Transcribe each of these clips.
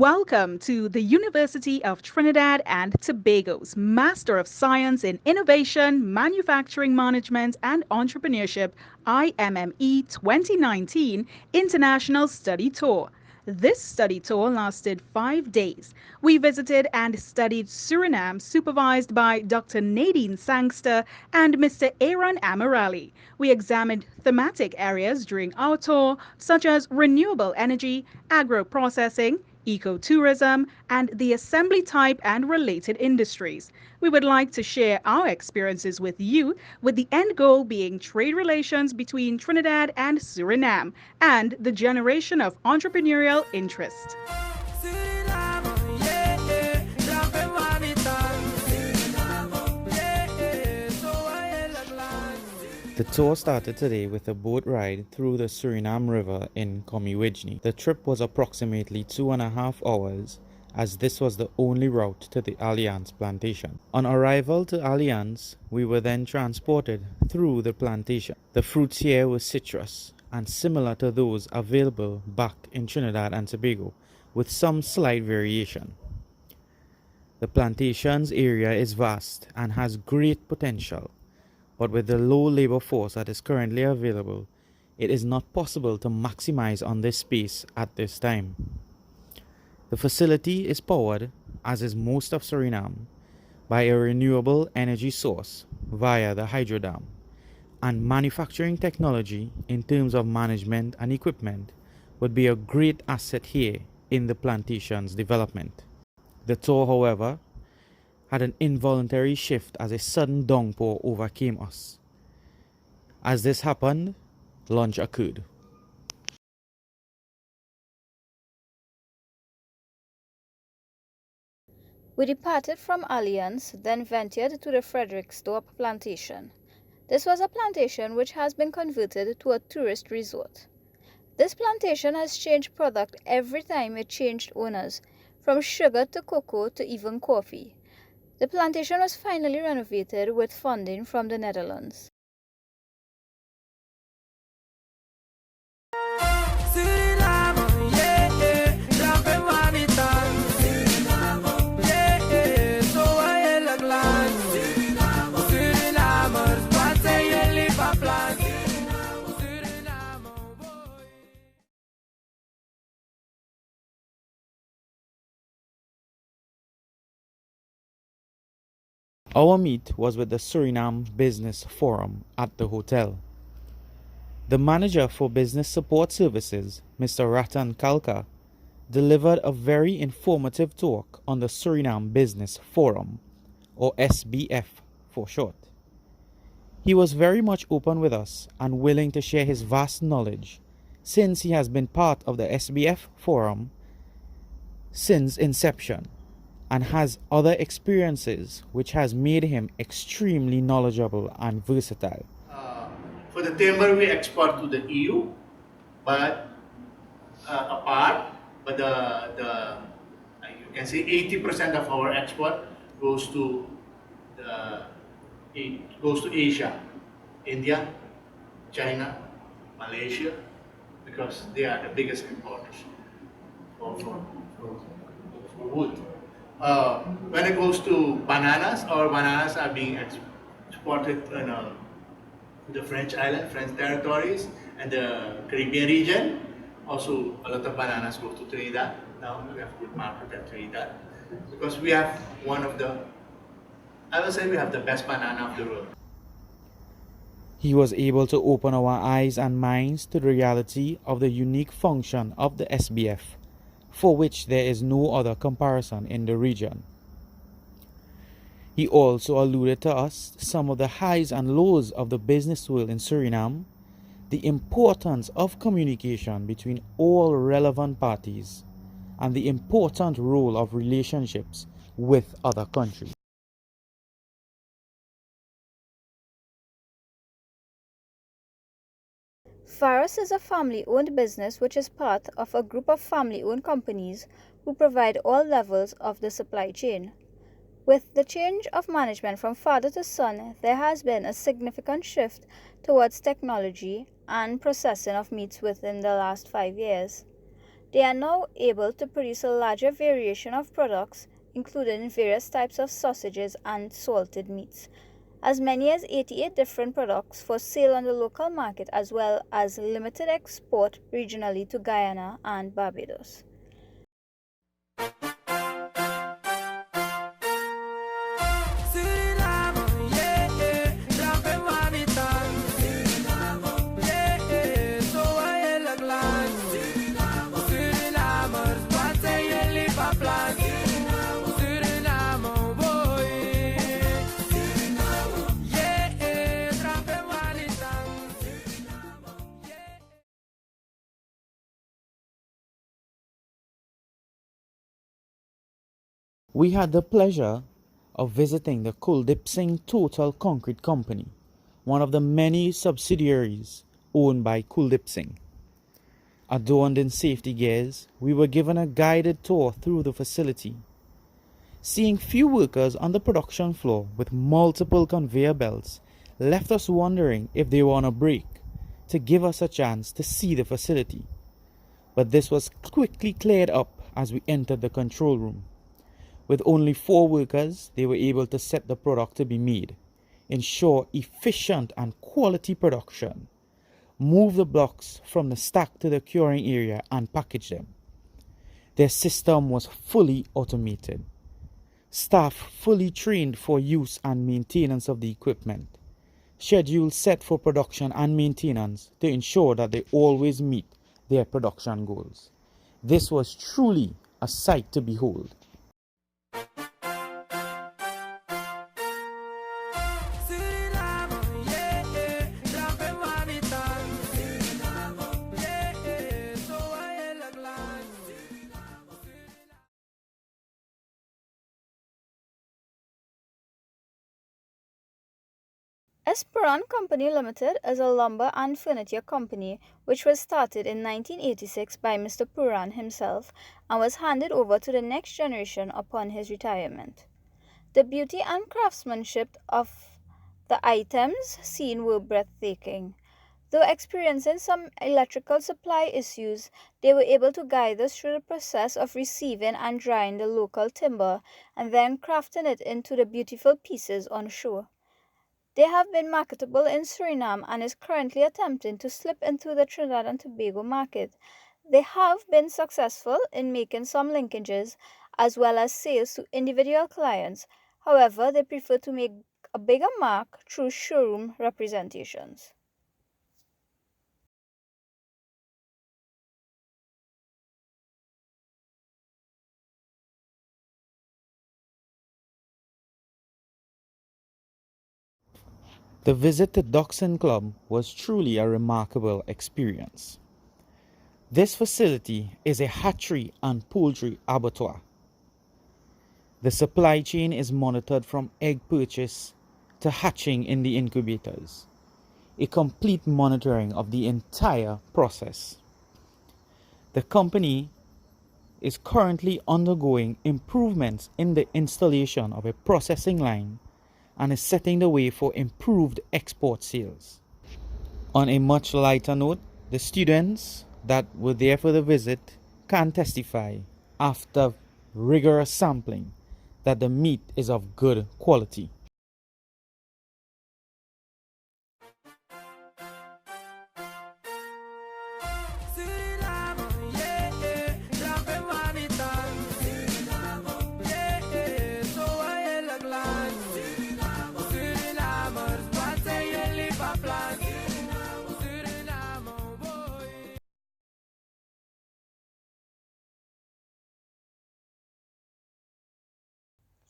Welcome to the University of Trinidad and Tobago's Master of Science in Innovation, Manufacturing Management and Entrepreneurship IMME 2019 International Study Tour. This study tour lasted 5 days. We visited and studied Suriname, supervised by Dr. Nadine Sangster and Mr. Aaron Amirali. We examined thematic areas during our tour, such as renewable energy, agro-processing, ecotourism, and the assembly type and related industries. We would like to share our experiences with you, with the end goal being trade relations between Trinidad and Suriname and the generation of entrepreneurial interest. The tour started today with a boat ride through the Suriname River in Imme2019. The trip was approximately 2.5 hours, as this was the only route to the Alliance plantation. On arrival to Alliance, we were then transported through the plantation. The fruits here were citrus and similar to those available back in Trinidad and Tobago, with some slight variation. The plantation's area is vast and has great potential, but with the low labor force that is currently available, it is not possible to maximize on this space at this time. The facility is powered, as is most of Suriname, by a renewable energy source via the hydro dam, and manufacturing technology in terms of management and equipment would be a great asset here in the plantation's development. The tour, however, had an involuntary shift as a sudden downpour overcame us. As this happened, lunch occurred. We departed from Alliance, then ventured to the Frederickstorp plantation. This was a plantation which has been converted to a tourist resort. This plantation has changed product every time it changed owners, from sugar to cocoa to even coffee. The plantation was finally renovated with funding from the Netherlands. Our meet was with the Suriname Business Forum at the hotel. The manager for Business Support Services, Mr. Ratan Kalka, delivered a very informative talk on the Suriname Business Forum, or SBF for short. He was very much open with us and willing to share his vast knowledge, since he has been part of the SBF Forum since inception and has other experiences which has made him extremely knowledgeable and versatile. For the timber, we export to the EU, but you can say 80% of our export goes to Asia, India, China, Malaysia, because they are the biggest importers for wood. When it goes to bananas, our bananas are being exported in the French island, French territories, and the Caribbean region. Also, a lot of bananas go to Trinidad. Now we have good market at Trinidad because we have I would say we have the best banana of the world. He was able to open our eyes and minds to the reality of the unique function of the SBF, for which there is no other comparison in the region. He also alluded to us some of the highs and lows of the business world in Suriname, the importance of communication between all relevant parties, and the important role of relationships with other countries. Faros is a family-owned business which is part of a group of family-owned companies who provide all levels of the supply chain. With the change of management from father to son, there has been a significant shift towards technology and processing of meats within the last 5 years. They are now able to produce a larger variation of products, including various types of sausages and salted meats, as many as 88 different products for sale on the local market, as well as limited export regionally to Guyana and Barbados. We had the pleasure of visiting the Kuldip Total Concrete Company, one of the many subsidiaries owned by Kuldip. Adorned in safety gears, we were given a guided tour through the facility. Seeing few workers on the production floor with multiple conveyor belts left us wondering if they were on a break to give us a chance to see the facility. But this was quickly cleared up as we entered the control room. With only 4 workers, they were able to set the product to be made, ensure efficient and quality production, move the blocks from the stack to the curing area and package them. Their system was fully automated. Staff fully trained for use and maintenance of the equipment. Schedules set for production and maintenance to ensure that they always meet their production goals. This was truly a sight to behold. Esperon Company Limited is a lumber and furniture company which was started in 1986 by Mr. Puran himself and was handed over to the next generation upon his retirement. The beauty and craftsmanship of the items seen were breathtaking. Though experiencing some electrical supply issues, they were able to guide us through the process of receiving and drying the local timber and then crafting it into the beautiful pieces on show. They have been marketable in Suriname and is currently attempting to slip into the Trinidad and Tobago market. They have been successful in making some linkages as well as sales to individual clients. However, they prefer to make a bigger mark through showroom representations. The visit to Dachshund Club was truly a remarkable experience. This facility is a hatchery and poultry abattoir. The supply chain is monitored from egg purchase to hatching in the incubators, a complete monitoring of the entire process. The company is currently undergoing improvements in the installation of a processing line and is setting the way for improved export sales. On a much lighter note, the students that were there for the visit can testify after rigorous sampling that the meat is of good quality.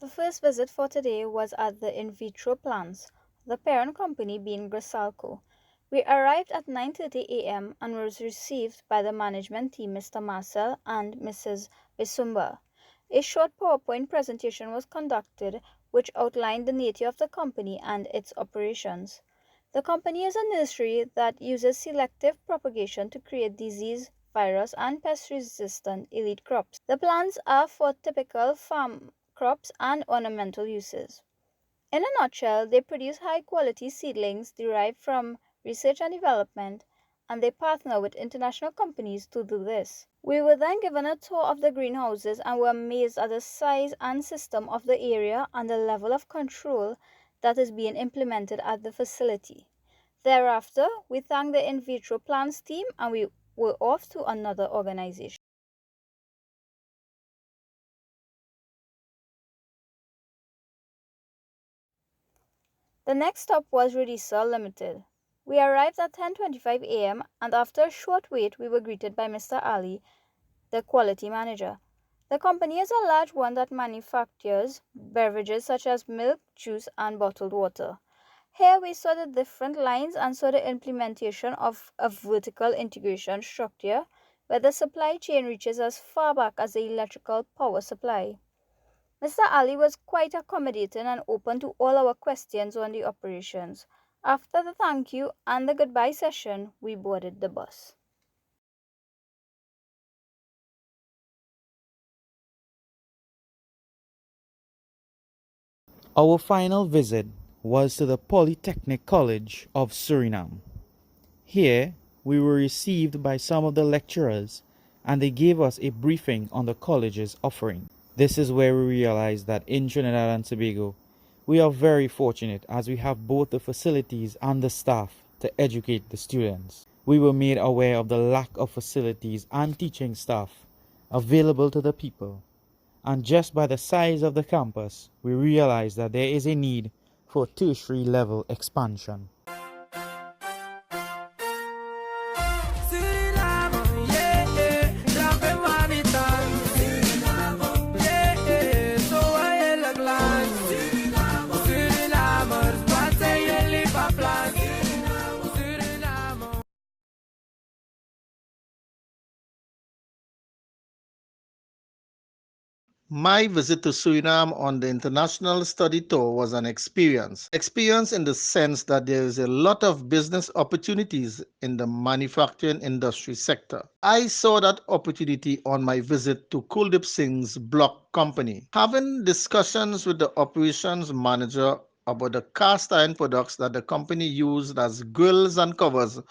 The first visit for today was at the in vitro plants, the parent company being Grisalco. We arrived at 9:30 a.m. and was received by the management team, Mr. Marcel and Mrs. Bisumba. A short PowerPoint presentation was conducted which outlined the nature of the company and its operations. The company is a nursery that uses selective propagation to create disease, virus, and pest-resistant elite crops. The plants are for typical farm crops and ornamental uses. In a nutshell, they produce high-quality seedlings derived from research and development, and they partner with international companies to do this. We were then given a tour of the greenhouses and were amazed at the size and system of the area and the level of control that is being implemented at the facility. Thereafter, we thanked the in vitro plants team and we were off to another organization. The next stop was Rudisa Limited. We arrived at 10:25 a.m. and after a short wait we were greeted by Mr. Ali, the quality manager. The company is a large one that manufactures beverages such as milk, juice and bottled water. Here we saw the different lines and saw the implementation of a vertical integration structure where the supply chain reaches as far back as the electrical power supply. Mr. Ali was quite accommodating and open to all our questions on the operations. After the thank you and the goodbye session, we boarded the bus. Our final visit was to the Polytechnic College of Suriname. Here, we were received by some of the lecturers and they gave us a briefing on the college's offering. This is where we realized that in Trinidad and Tobago, we are very fortunate as we have both the facilities and the staff to educate the students. We were made aware of the lack of facilities and teaching staff available to the people, and just by the size of the campus, we realized that there is a need for tertiary level expansion. My visit to Suriname on the international study tour was an experience. Experience in the sense that there is a lot of business opportunities in the manufacturing industry sector. I saw that opportunity on my visit to Kuldeep Singh's block company. Having discussions with the operations manager about the cast iron products that the company used as grills and covers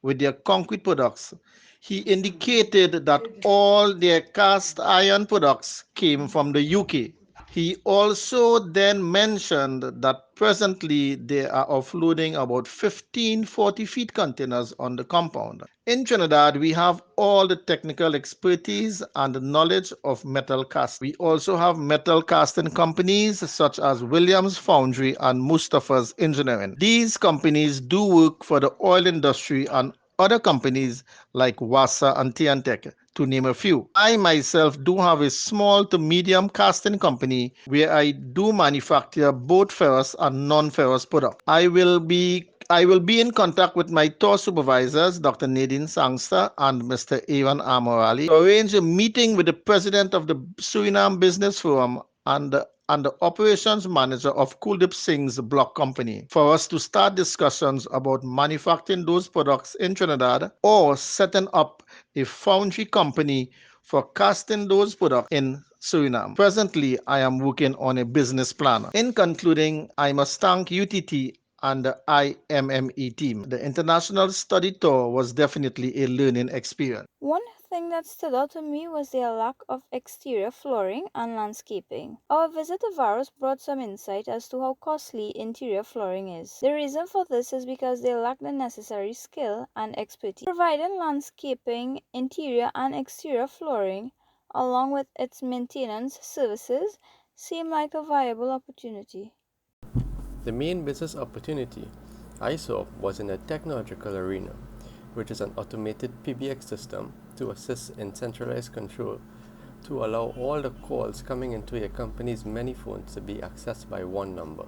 with their concrete products, he indicated that all their cast iron products came from the UK. He also then mentioned that presently they are offloading about 15 40-feet containers on the compound. In Trinidad, we have all the technical expertise and the knowledge of metal casting. We also have metal casting companies such as Williams Foundry and Mustafa's Engineering. These companies do work for the oil industry and other companies like Wassa and Tiantec, to name a few. I myself do have a small to medium casting company where I do manufacture both ferrous and non-ferrous products. I will be in contact with my tour supervisors, Dr. Nadine Sangster and Mr. Aaron Amorali, to arrange a meeting with the president of the Suriname Business Forum and the operations manager of Kuldeep Singh's block company for us to start discussions about manufacturing those products in Trinidad or setting up a foundry company for casting those products in Suriname. Presently, I am working on a business plan. In concluding, I must thank UTT and the IMME team. The international study tour was definitely a learning experience. One thing that stood out to me was their lack of exterior flooring and landscaping. Our visit to Varos brought some insight as to how costly interior flooring is. The reason for this is because they lack the necessary skill and expertise. Providing landscaping, interior and exterior flooring, along with its maintenance services, seemed like a viable opportunity. The main business opportunity I saw was in the technological arena, which is an automated PBX system to assist in centralized control to allow all the calls coming into your company's many phones to be accessed by one number.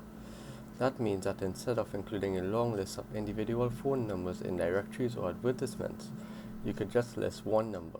That means that instead of including a long list of individual phone numbers in directories or advertisements, you could just list one number.